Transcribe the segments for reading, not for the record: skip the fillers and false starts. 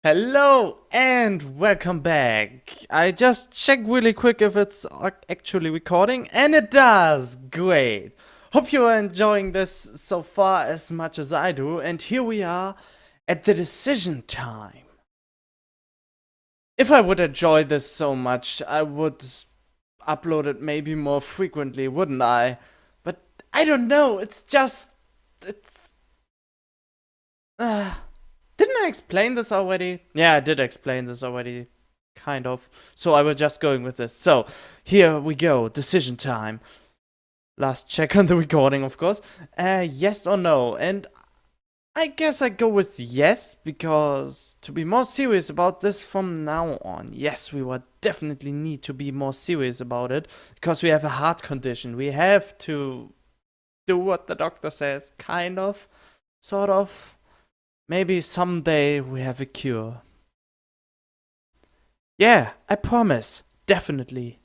Hello and welcome back. I just checked really quick if it's actually recording, and it does. Great. Hope you are enjoying this so far as much as I do. And here we are at the decision time. If I would enjoy this so much, I would upload it maybe more frequently, wouldn't I? But I don't know. It's. Uh, Didn't I explain this already? Yeah, I did explain this already, kind of. So I was just going with this. So, here we go. Decision time. Last check on the recording, of course. Yes or no? And I guess I go with yes, because to be more serious about this from now on. Yes, we will definitely need to be more serious about it, because we have a heart condition. We have to do what the doctor says, kind of, sort of. Maybe someday we have a cure. Yeah, I promise. Definitely.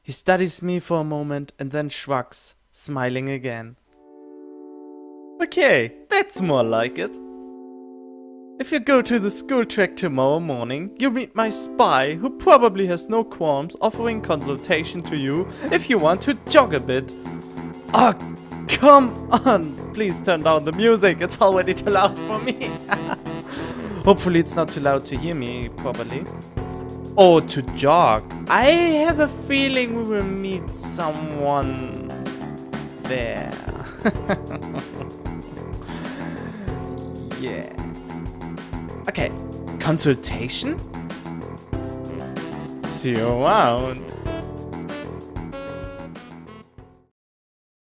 He studies me for a moment and then shrugs, smiling again. Okay, that's more like it. If you go to the school track tomorrow morning, you'll meet my spy, who probably has no qualms offering consultation to you if you want to jog a bit. Oh, come on! Please turn down the music, it's already too loud for me. Hopefully it's not too loud to hear me properly. Oh, to jog. I have a feeling we will meet someone there. Yeah. Okay, consultation? See you around.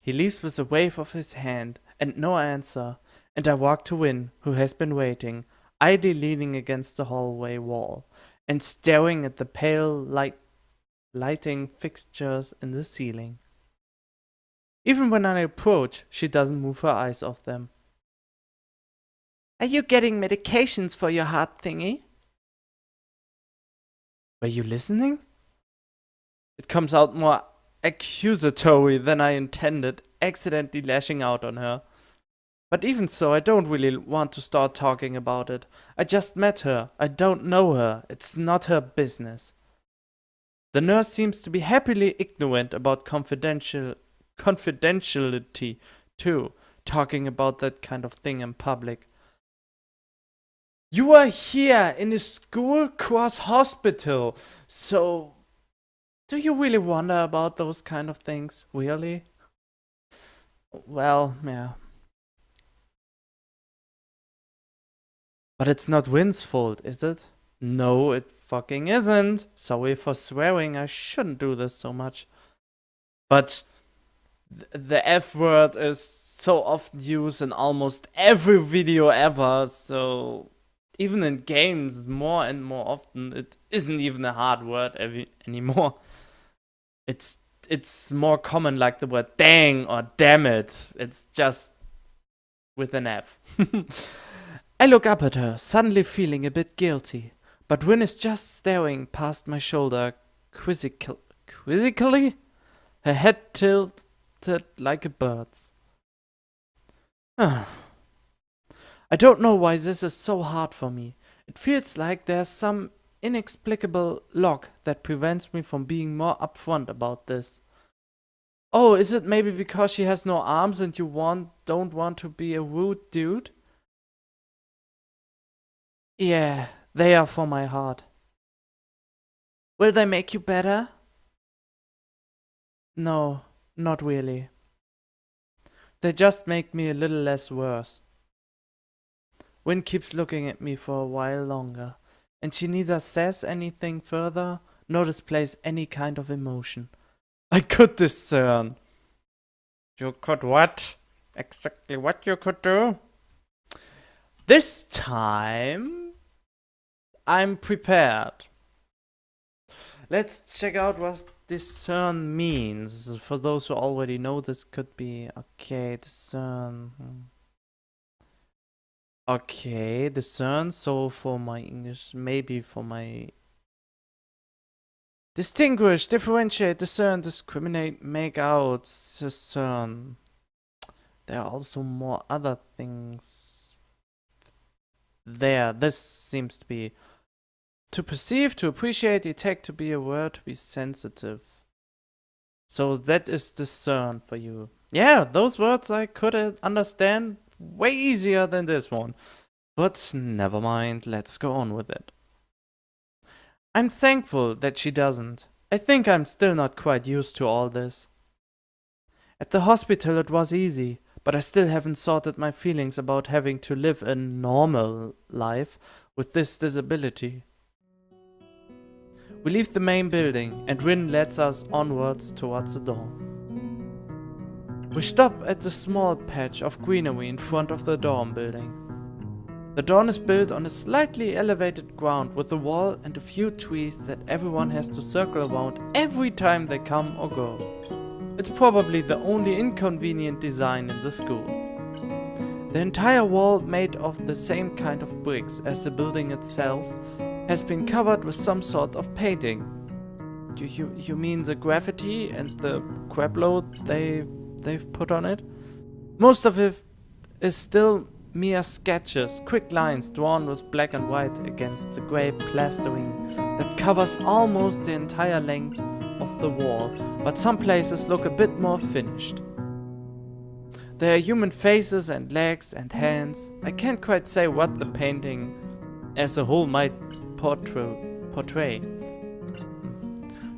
He leaves with a wave of his hand and no answer, and I walk to Win, who has been waiting, idly leaning against the hallway wall and staring at the pale lighting fixtures in the ceiling. Even when I approach, she doesn't move her eyes off them. Are you getting medications for your heart thingy? Were you listening? It comes out more accusatory than I intended, accidentally lashing out on her. But even so, I don't really want to start talking about it. I just met her. I don't know her. It's not her business. The nurse seems to be happily ignorant about confidentiality, too, talking about that kind of thing in public. You are here in a school cross hospital, so do you really wonder about those kind of things? Really? Well, yeah. But it's not Win's fault, is it? No, it fucking isn't. Sorry for swearing, I shouldn't do this so much. But the F word is so often used in almost every video ever, so even in games, more and more often, it isn't even a hard word anymore. It's more common like the word dang or damn it. It's just with an F. I look up at her, suddenly feeling a bit guilty. But Win is just staring past my shoulder quizzically, her head tilted like a bird's. I don't know why this is so hard for me. It feels like there's some inexplicable lock that prevents me from being more upfront about this. Oh, is it maybe because she has no arms and you don't want to be a rude dude? Yeah, they are for my heart. Will they make you better? No, not really. They just make me a little less worse. Win keeps looking at me for a while longer, and she neither says anything further nor displays any kind of emotion. I could discern. You could what? Exactly what you could do? This time, I'm prepared. Let's check out what discern means. For those who already know, this could be okay. Discern. Okay, discern. So for my English, maybe for my distinguish, differentiate, discern, discriminate, make out, discern. There are also more other things. there. This seems to be to perceive, to appreciate, detect, to be aware, to be sensitive. So that is discern for you. Yeah, those words I could understand way easier than this one. But never mind, let's go on with it. I'm thankful that she doesn't. I think I'm still not quite used to all this. At the hospital it was easy, but I still haven't sorted my feelings about having to live a normal life with this disability. We leave the main building and Rin leads us onwards towards the door. We stop at the small patch of greenery in front of the dorm building. The dorm is built on a slightly elevated ground with a wall and a few trees that everyone has to circle around every time they come or go. It's probably the only inconvenient design in the school. The entire wall, made of the same kind of bricks as the building itself, has been covered with some sort of painting. You mean the graffiti and the crapload they've put on it? Most of it is still mere sketches, quick lines drawn with black and white against the grey plastering that covers almost the entire length of the wall, but some places look a bit more finished. There are human faces and legs and hands. I can't quite say what the painting as a whole might portray.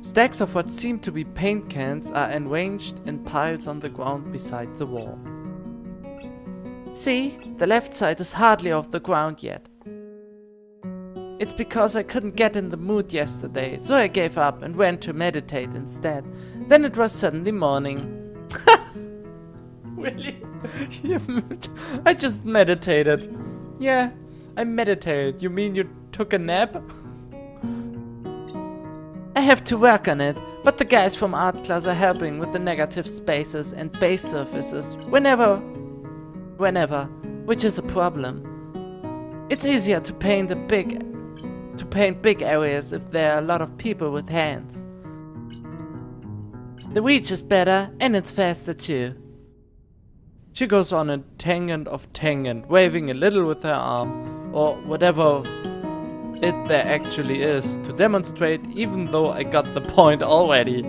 Stacks of what seem to be paint cans are arranged in piles on the ground beside the wall. See, the left side is hardly off the ground yet. It's because I couldn't get in the mood yesterday, so I gave up and went to meditate instead. Then it was suddenly morning. Really? I just meditated. Yeah, I meditated. You mean you took a nap? I have to work on it, but the guys from art class are helping with the negative spaces and base surfaces whenever, which is a problem. It's easier to paint big areas if there are a lot of people with hands. The reach is better and it's faster too. She goes on a tangent, waving a little with her arm, or whatever it there actually is, to demonstrate, even though I got the point already.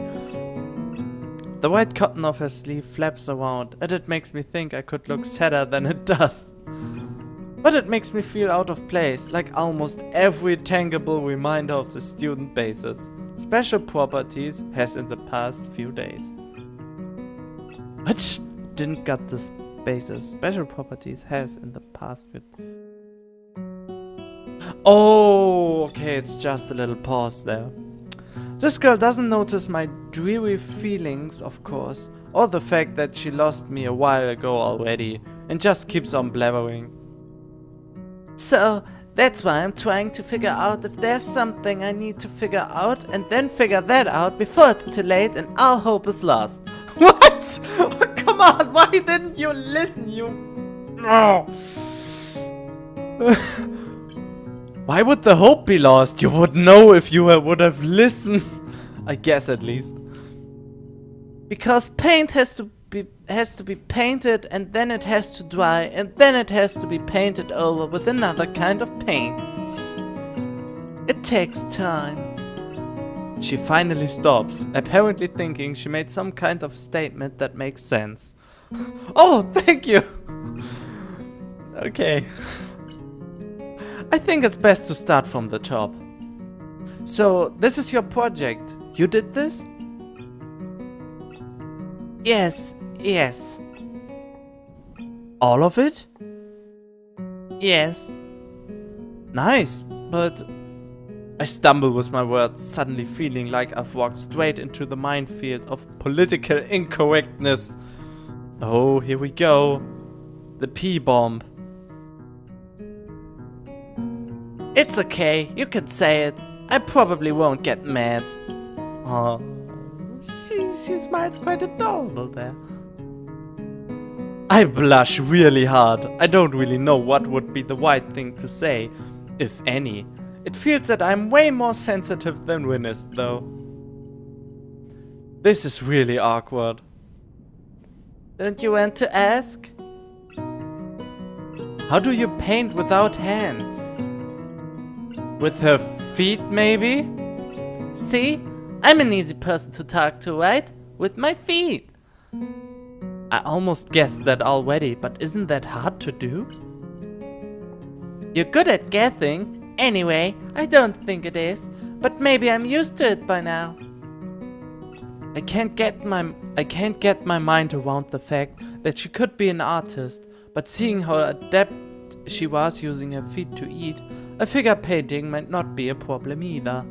The white cotton of her sleeve flaps around, and it makes me think I could look sadder than it does. But it makes me feel out of place, like almost every tangible reminder of the student basis. Special properties has in the past few days. What? Didn't got this basis. Special properties has in the past few. Oh, okay, it's just a little pause there. This girl doesn't notice my dreary feelings, of course, or the fact that she lost me a while ago already, and just keeps on blabbering. So, that's why I'm trying to figure out if there's something I need to figure out, and then figure that out before it's too late and all hope is lost. What? Come on, why didn't you listen, you... Oh. Why would the hope be lost? You would know if you would have listened. I guess at least. Because paint has to be painted, and then it has to dry, and then it has to be painted over with another kind of paint. It takes time. She finally stops, apparently thinking she made some kind of statement that makes sense. Oh, thank you! Okay. I think it's best to start from the top. So, this is your project. You did this? Yes. All of it? Yes. Nice, but... I stumble with my words, suddenly feeling like I've walked straight into the minefield of political incorrectness. Oh, here we go. The P-bomb. It's okay, you can say it. I probably won't get mad. Oh, she smiles quite adorable there. I blush really hard. I don't really know what would be the right thing to say, if any. It feels that I'm way more sensitive than Rin is, though. This is really awkward. Don't you want to ask? How do you paint without hands? With her feet, maybe? See? I'm an easy person to talk to, right? With my feet. I almost guessed that already, but isn't that hard to do? You're good at guessing. Anyway, I don't think it is, but maybe I'm used to it by now. I can't get my mind around the fact that she could be an artist, but seeing how adept she was using her feet to eat, I figure painting might not be a problem either.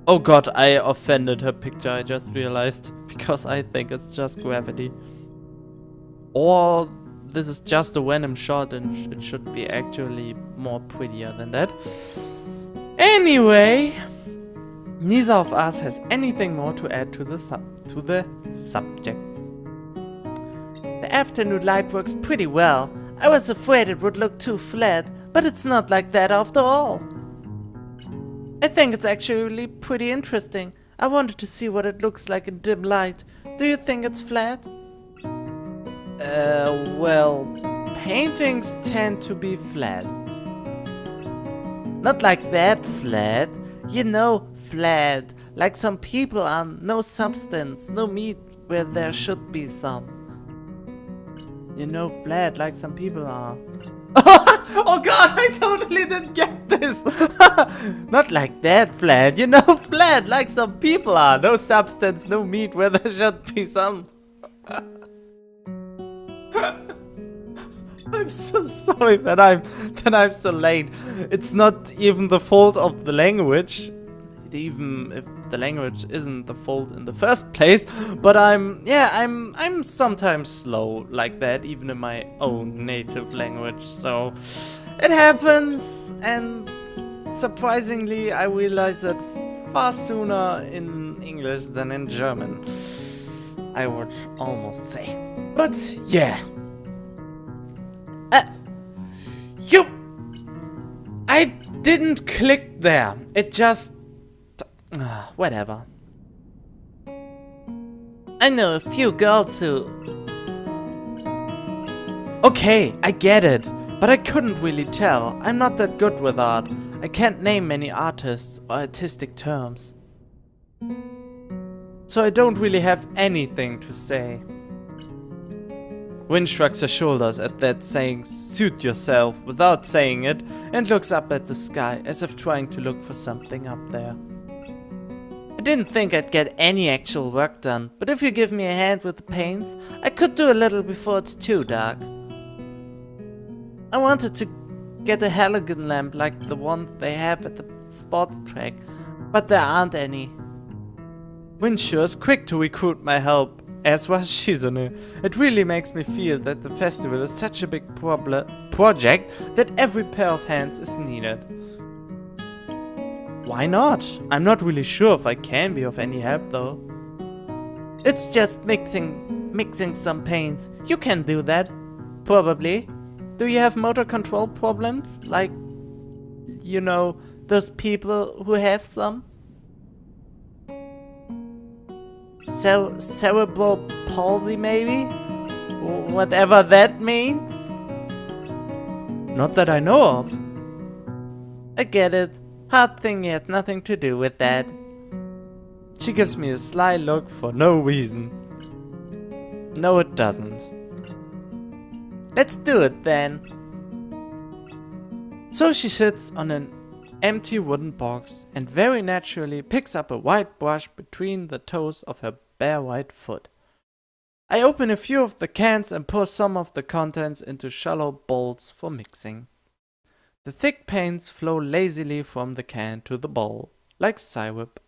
Oh god, I offended her picture, I just realized, because I think it's just gravity. Or this is just a random shot and it should be actually more prettier than that. Anyway, neither of us has anything more to add to the subject. The afternoon light works pretty well. I was afraid it would look too flat, but it's not like that after all. I think it's actually pretty interesting. I wanted to see what it looks like in dim light. Do you think it's flat? Well, paintings tend to be flat. Not like that flat. You know, flat. Like some people are, no substance, no meat where there should be some. You know, flat like some people are. Oh god, I totally didn't get this! Not like that flat, you know, flat like some people are. No substance, no meat where there should be some. I'm so sorry that I'm so late. It's not even the fault of the language, even if the language isn't the fault in the first place. But I'm sometimes slow like that, even in my own native language. So it happens, and surprisingly, I realized it far sooner in English than in German, I would almost say. But yeah. I didn't click there. It just... whatever. I know a few girls who... Okay, I get it. But I couldn't really tell. I'm not that good with art. I can't name many artists or artistic terms. So I don't really have anything to say. Win shrugs her shoulders at that, saying "suit yourself" without saying it, and looks up at the sky as if trying to look for something up there. I didn't think I'd get any actual work done, but if you give me a hand with the paints, I could do a little before it's too dark. I wanted to get a halogen lamp like the one they have at the sports track, but there aren't any. Win sure is quick to recruit my help, as was Shizune. It really makes me feel that the festival is such a big project that every pair of hands is needed. Why not? I'm not really sure if I can be of any help though. It's just mixing some paints. You can do that. Probably. Do you have motor control problems? Like, you know, those people who have some? Cerebral palsy, maybe? Whatever that means? Not that I know of. I get it. Hard thing had nothing to do with that. She gives me a sly look for no reason. No, it doesn't. Let's do it then. So she sits on an empty wooden box and very naturally picks up a white brush between the toes of her bare white foot. I open a few of the cans and pour some of the contents into shallow bowls for mixing. The thick paints flow lazily from the can to the bowl, like syrup.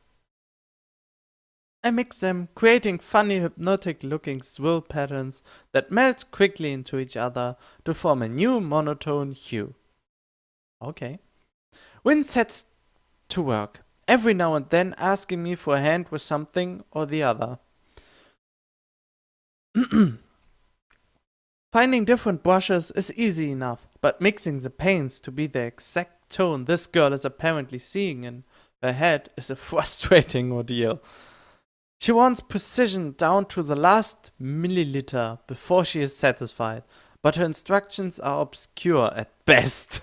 I mix them, creating funny hypnotic-looking swirl patterns that melt quickly into each other to form a new monotone hue. Okay. Win sets to work, every now and then asking me for a hand with something or the other. Finding different brushes is easy enough, but mixing the paints to be the exact tone this girl is apparently seeing in her head is a frustrating ordeal. She wants precision down to the last milliliter before she is satisfied, but her instructions are obscure at best.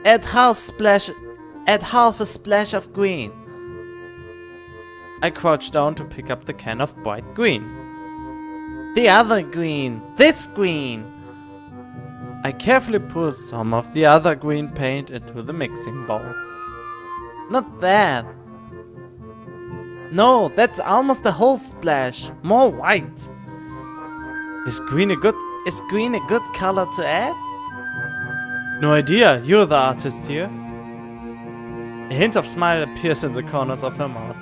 Add half a splash of green. I crouch down to pick up the can of bright green. The other green! This green! I carefully pour some of the other green paint into the mixing bowl. Not that. No, that's almost a whole splash. More white. Is green a good color to add? No idea, you're the artist here. A hint of smile appears in the corners of her mouth.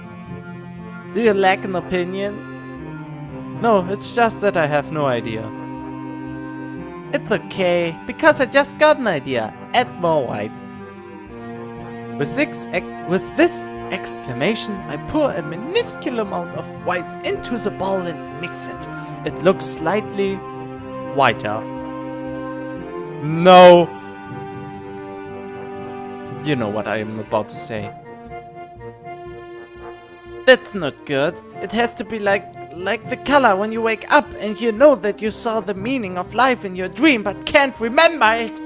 Do you lack an opinion? No, it's just that I have no idea. It's okay, because I just got an idea. Add more white. With this exclamation, I pour a minuscule amount of white into the bowl and mix it. It looks slightly whiter. No! You know what I am about to say. That's not good. It has to be like the color when you wake up and you know that you saw the meaning of life in your dream but can't remember it.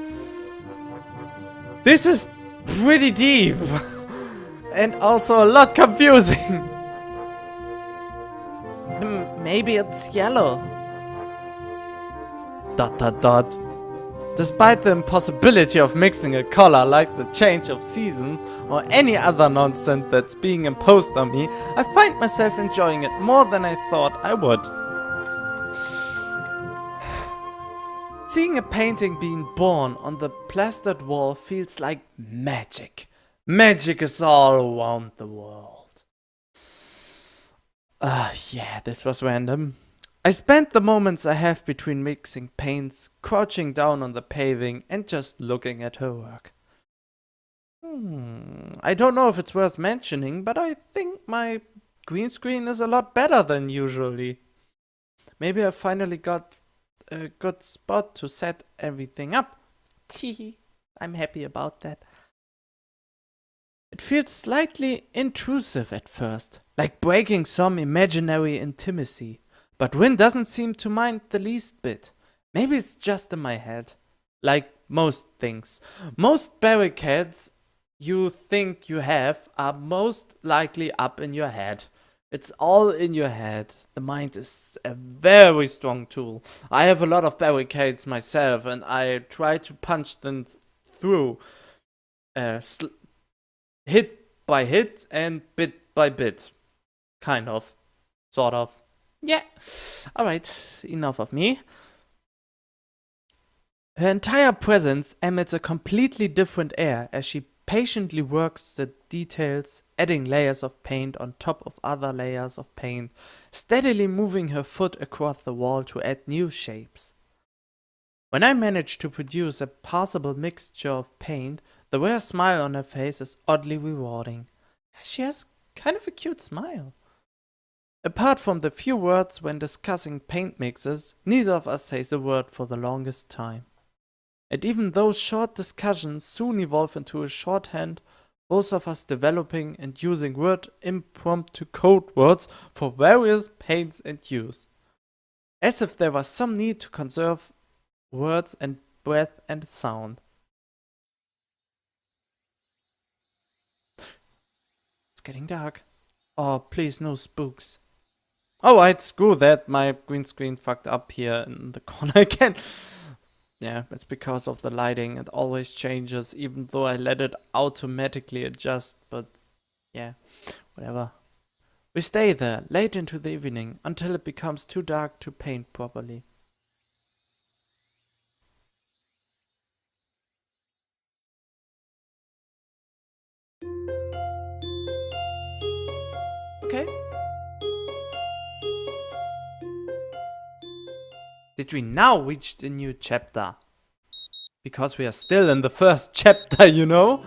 This is pretty deep. And also a lot confusing. Maybe it's yellow. ... Despite the impossibility of mixing a color like the change of seasons or any other nonsense that's being imposed on me, I find myself enjoying it more than I thought I would. Seeing a painting being born on the plastered wall feels like magic. Magic is all around the world. Yeah, this was random. I spent the moments I have between mixing paints, crouching down on the paving and just looking at her work. I don't know if it's worth mentioning, but I think my green screen is a lot better than usually. Maybe I finally got a good spot to set everything up. Tee, I'm happy about that. It feels slightly intrusive at first, like breaking some imaginary intimacy. But Win doesn't seem to mind the least bit. Maybe it's just in my head. Like most things. Most barricades you think you have are most likely up in your head. It's all in your head. The mind is a very strong tool. I have a lot of barricades myself and I try to punch them through. Hit by hit and bit by bit. Kind of. Sort of. Yeah, alright, enough of me. Her entire presence emits a completely different air as she patiently works the details, adding layers of paint on top of other layers of paint, steadily moving her foot across the wall to add new shapes. When I manage to produce a passable mixture of paint, the rare smile on her face is oddly rewarding. She has kind of a cute smile. Apart from the few words when discussing paint mixes, neither of us says a word for the longest time. And even those short discussions soon evolve into a shorthand, both of us developing and using word impromptu code words for various paints and hues. As if there was some need to conserve words and breath and sound. It's getting dark. Oh, please, no spooks. Alright, screw that, my green screen fucked up here in the corner again. Yeah, it's because of the lighting, it always changes, even though I let it automatically adjust, but yeah, whatever. We stay there, late into the evening, until it becomes too dark to paint properly. Okay. Did we now reach the new chapter? Because we are still in the first chapter, you know?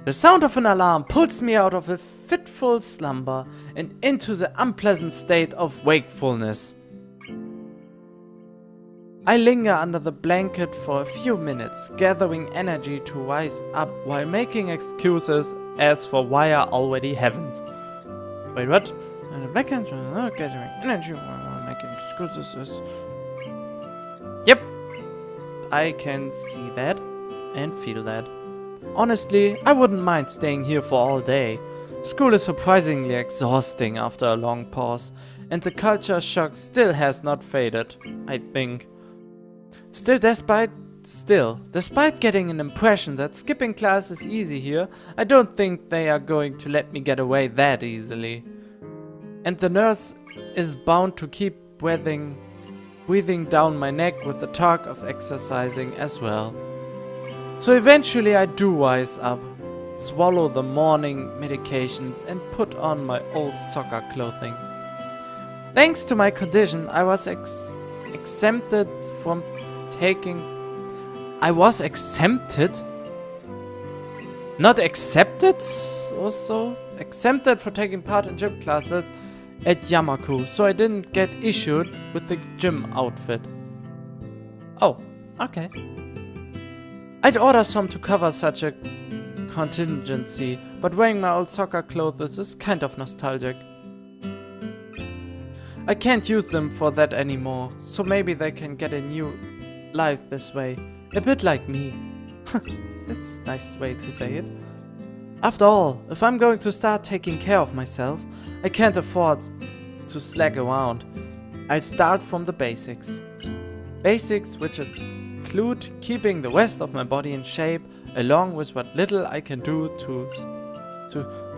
The sound of an alarm pulls me out of a fitful slumber and into the unpleasant state of wakefulness. I linger under the blanket for a few minutes, gathering energy to rise up while making excuses as for why I already haven't. Wait, what? Gathering energy while making excuses. school this is. Yep, I can see that and feel that. Honestly, I wouldn't mind staying here for all day. School is surprisingly exhausting after a long pause, and the culture shock still has not faded, I think. Despite getting an impression that skipping class is easy here, I don't think they are going to let me get away that easily. And the nurse is bound to keep breathing down my neck with the talk of exercising as well. So eventually I do wise up, swallow the morning medications and put on my old soccer clothing. Thanks to my condition, I was exempted from taking... I was exempted? Not accepted or so? Exempted for taking part in gym classes at Yamaku, so I didn't get issued with the gym outfit. Oh, okay. I'd order some to cover such a contingency, but wearing my old soccer clothes is kind of nostalgic. I can't use them for that anymore, so maybe they can get a new life this way. A bit like me. That's a nice way to say it. After all, if I'm going to start taking care of myself, I can't afford to slack around. I'll start from the basics. Basics which include keeping the rest of my body in shape, along with what little I can do to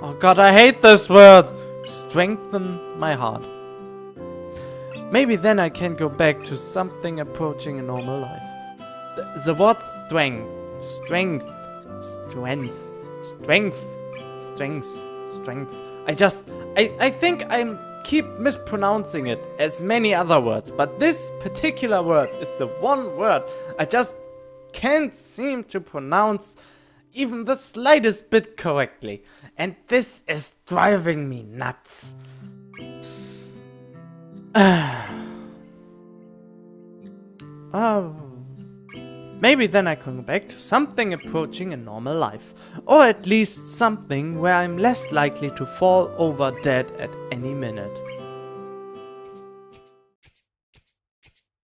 oh god, I hate this word! Strengthen my heart. Maybe then I can go back to something approaching a normal life. The word strength. I think I keep mispronouncing it as many other words, but this particular word is the one word I just can't seem to pronounce even the slightest bit correctly. And this is driving me nuts. Maybe then I can go back to something approaching a normal life. Or at least something where I'm less likely to fall over dead at any minute.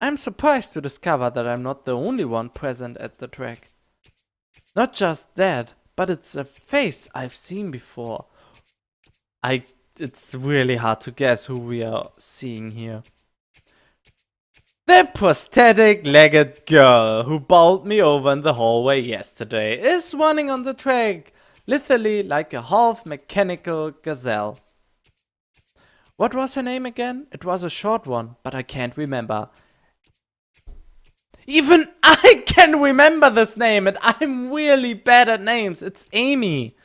I'm surprised to discover that I'm not the only one present at the track. Not just that, but it's a face I've seen before. It's really hard to guess who we are seeing here. The prosthetic-legged girl who bowled me over in the hallway yesterday is running on the track, literally like a half-mechanical gazelle. What was her name again? It was a short one, but I can't remember. Even I can remember this name, and I'm really bad at names. It's Amy.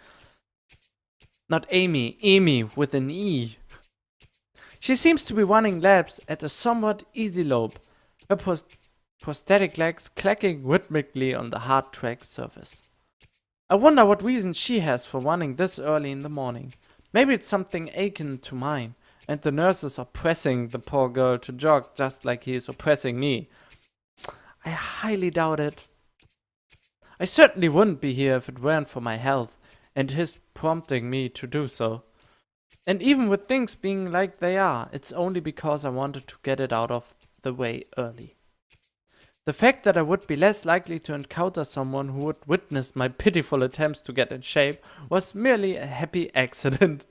Not Amy, Amy with an E. She seems to be running laps at a somewhat easy lope. Her prosthetic legs clacking rhythmically on the hard track surface. I wonder what reason she has for running this early in the morning. Maybe it's something akin to mine, and the nurses are pressing the poor girl to jog just like he is oppressing me. I highly doubt it. I certainly wouldn't be here if it weren't for my health, and his prompting me to do so. And even with things being like they are, it's only because I wanted to get it out of the way early. The fact that I would be less likely to encounter someone who would witness my pitiful attempts to get in shape was merely a happy accident.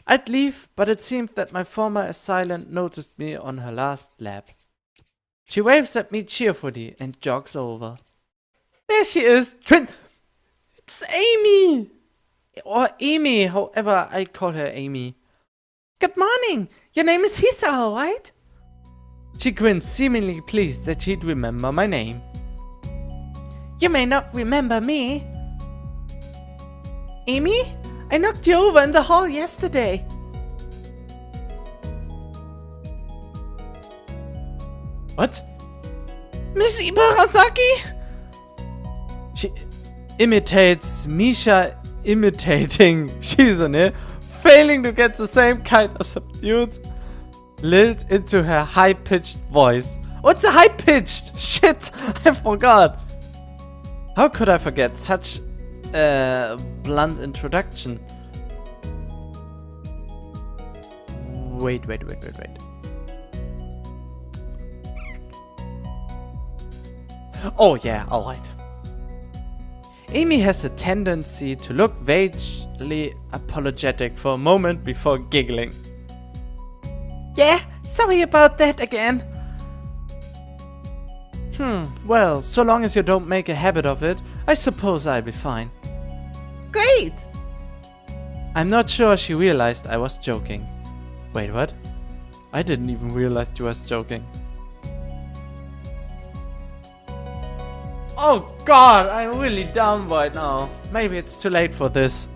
I'd leave, but it seemed that my former assailant noticed me on her last lap. She waves at me cheerfully and jogs over. There she is! It's Amy! Or Amy, however I call her Amy. Good morning! Your name is Hisao, right? She grins, seemingly pleased that she'd remember my name. You may not remember me. Amy? I knocked you over in the hall yesterday. What? Miss Ibarasaki? She imitates Misha imitating Shizune, failing to get the same kind of subdued lilt into her high-pitched voice. What's a high-pitched? Shit, I forgot. How could I forget such a blunt introduction? Wait. Oh yeah, alright. Amy has a tendency to look vaguely apologetic for a moment before giggling. Yeah, sorry about that again. Well, so long as you don't make a habit of it, I suppose I'll be fine. Great! I'm not sure she realized I was joking. Wait, what? I didn't even realize she was joking. Oh god, I'm really down right now. Maybe it's too late for this.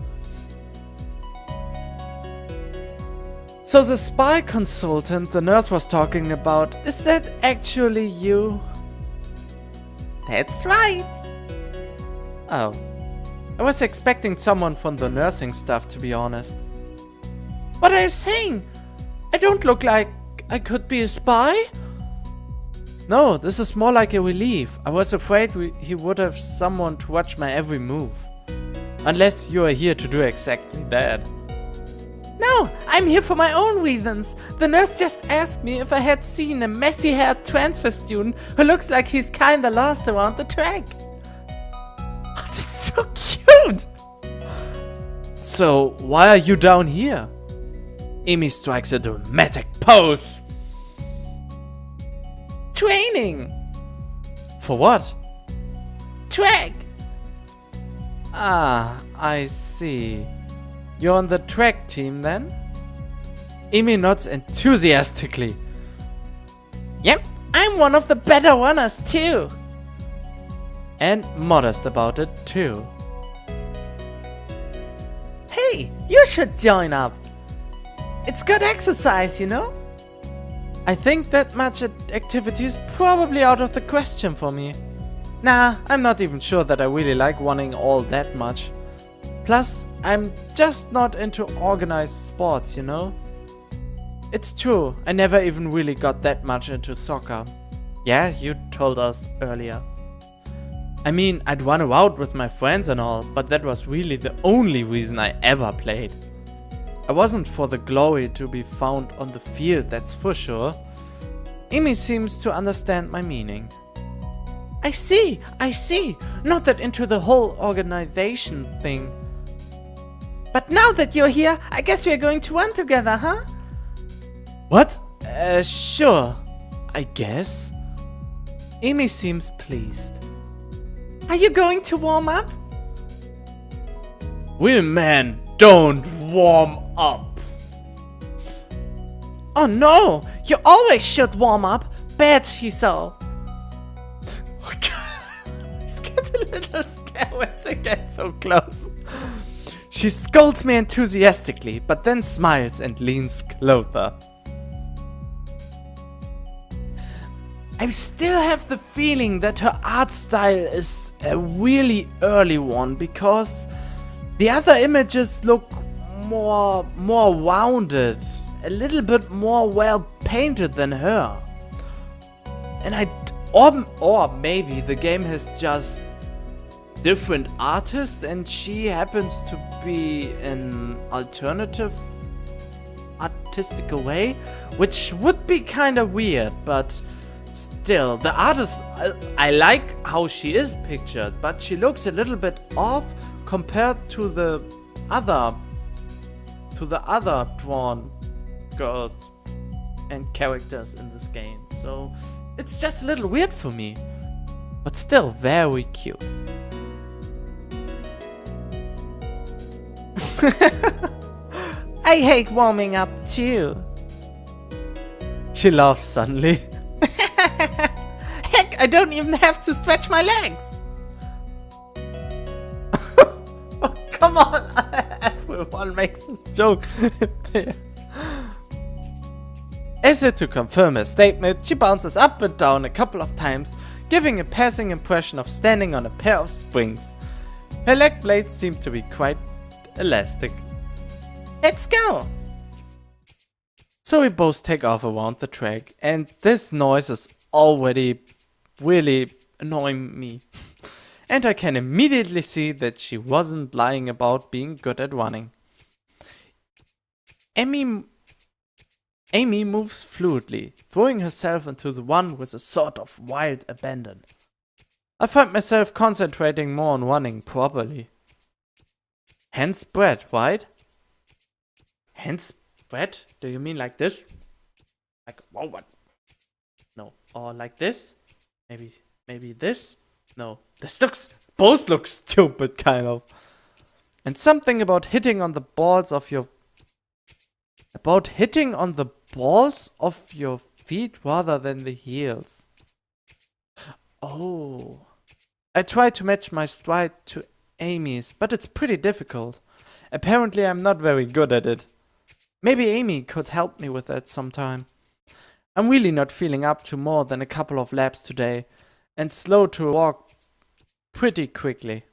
So the spy consultant the nurse was talking about, is that actually you? That's right. Oh. I was expecting someone from the nursing staff, to be honest. What are you saying? I don't look like I could be a spy? No, this is more like a relief. I was afraid he would have someone to watch my every move. Unless you are here to do exactly that. No, I'm here for my own reasons. The nurse just asked me if I had seen a messy-haired transfer student who looks like he's kinda lost around the track. Oh, that's so cute! So, why are you down here? Amy strikes a dramatic pose. Training! For what? Track! Ah, I see. You're on the track team then? Amy nods enthusiastically. Yep, I'm one of the better runners too. And modest about it too. Hey, you should join up. It's good exercise, you know? I think that much activity is probably out of the question for me. Nah, I'm not even sure that I really like running all that much. Plus, I'm just not into organized sports, you know? It's true, I never even really got that much into soccer. Yeah, you told us earlier. I mean, I'd run around with my friends and all, but that was really the only reason I ever played. I wasn't for the glory to be found on the field, that's for sure. Amy seems to understand my meaning. I see. Not that into the whole organization thing. But now that you're here, I guess we're going to run together, huh? What? Sure. I guess. Amy seems pleased. Are you going to warm up? Real men don't warm up. Oh no! You always should warm up. Bet he so. I get a little scared when they get so close. She scolds me enthusiastically, but then smiles and leans closer. I still have the feeling that her art style is a really early one, because the other images look more rounded, a little bit more well painted than her. And or maybe the game has just different artists and she happens to be an alternative artistic way, which would be kind of weird, but still, the artist, I like how she is pictured, but she looks a little bit off compared to the other drawn girls and characters in this game. So it's just a little weird for me, but still very cute. I hate warming up too. She laughs suddenly. Heck, I don't even have to stretch my legs. Oh, come on, everyone makes this joke. As if to confirm her statement, she bounces up and down a couple of times, giving a passing impression of standing on a pair of springs. Her leg blades seem to be quite elastic. Let's go! So we both take off around the track, and this noise is already really annoying me. And I can immediately see that she wasn't lying about being good at running. Amy moves fluidly, throwing herself into the run with a sort of wild abandon. I find myself concentrating more on running properly. Hands spread, right? Hands spread? Do you mean like this? Like, whoa, what? No. Or like this? Maybe this? No. Both look stupid, kind of. And something about hitting on the balls of your feet rather than the heels. Oh. I try to match my stride to Amy's, but it's pretty difficult. Apparently I'm not very good at it. Maybe Amy could help me with that sometime. I'm really not feeling up to more than a couple of laps today, and slow to walk pretty quickly.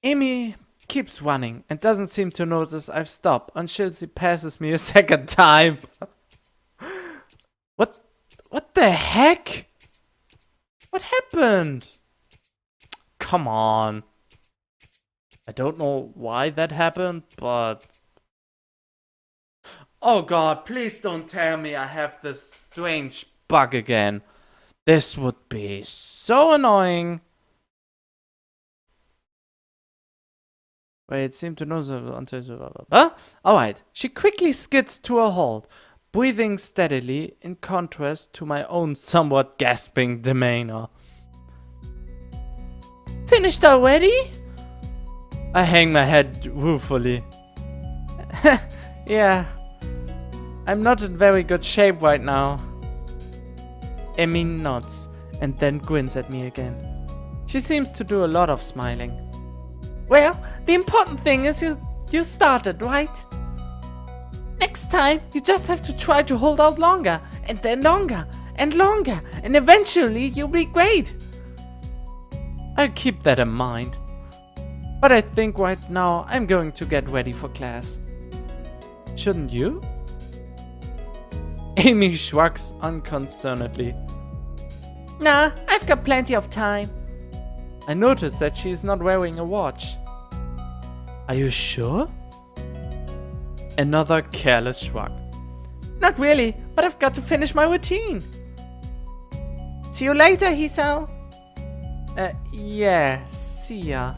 Amy keeps running and doesn't seem to notice I've stopped until she passes me a second time. What the heck? What happened? Come on. I don't know why that happened, but... Oh god, please don't tell me I have this strange bug again. This would be so annoying. Wait, it seemed to know until... Alright, she quickly skids to a halt, breathing steadily in contrast to my own somewhat gasping demeanor. Finished already? I hang my head ruefully. Yeah, I'm not in very good shape right now. Emmy nods and then grins at me again. She seems to do a lot of smiling. Well, the important thing is you started, right? Next time, you just have to try to hold out longer, and then longer, and longer, and eventually you'll be great. I'll keep that in mind. But I think right now I'm going to get ready for class. Shouldn't you? Amy shrugs unconcernedly. Nah, I've got plenty of time. I notice that she is not wearing a watch. Are you sure? Another careless shrug. Not really, but I've got to finish my routine. See you later, Hisao. Yeah, see ya.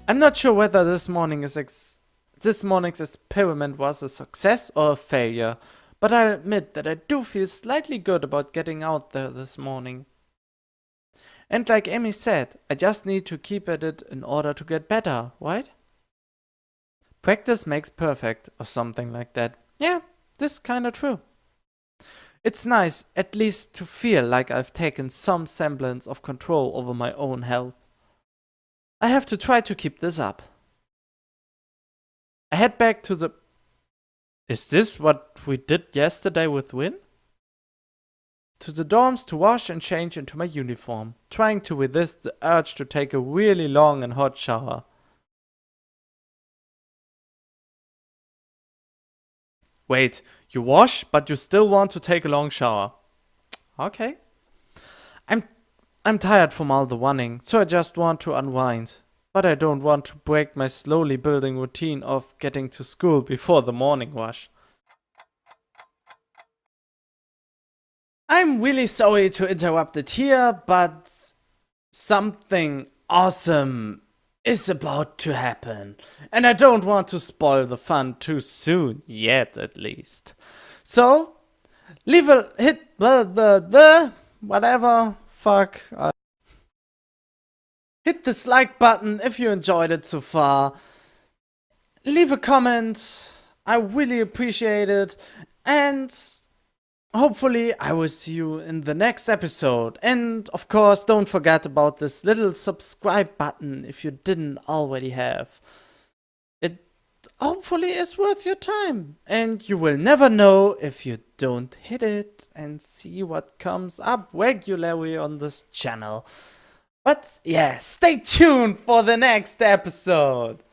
I'm not sure whether this morning's experiment was a success or a failure, but I'll admit that I do feel slightly good about getting out there this morning. And like Amy said, I just need to keep at it in order to get better, right? Practice makes perfect, or something like that. Yeah, this is kinda true. It's nice, at least, to feel like I've taken some semblance of control over my own health. I have to try to keep this up. I head back to the... Is this what we did yesterday with Win? To the dorms to wash and change into my uniform, trying to resist the urge to take a really long and hot shower. Wait, you wash, but you still want to take a long shower. Okay. I'm tired from all the running, so I just want to unwind. But I don't want to break my slowly building routine of getting to school before the morning rush. I'm really sorry to interrupt it here, but something awesome is about to happen. And I don't want to spoil the fun too soon, yet at least. So, leave a hit, whatever, fuck. Hit this like button if you enjoyed it so far. Leave a comment, I really appreciate it. And hopefully I will see you in the next episode. And of course, don't forget about this little subscribe button if you didn't already have. It hopefully is worth your time. And you will never know if you don't hit it and see what comes up regularly on this channel. But yeah, stay tuned for the next episode.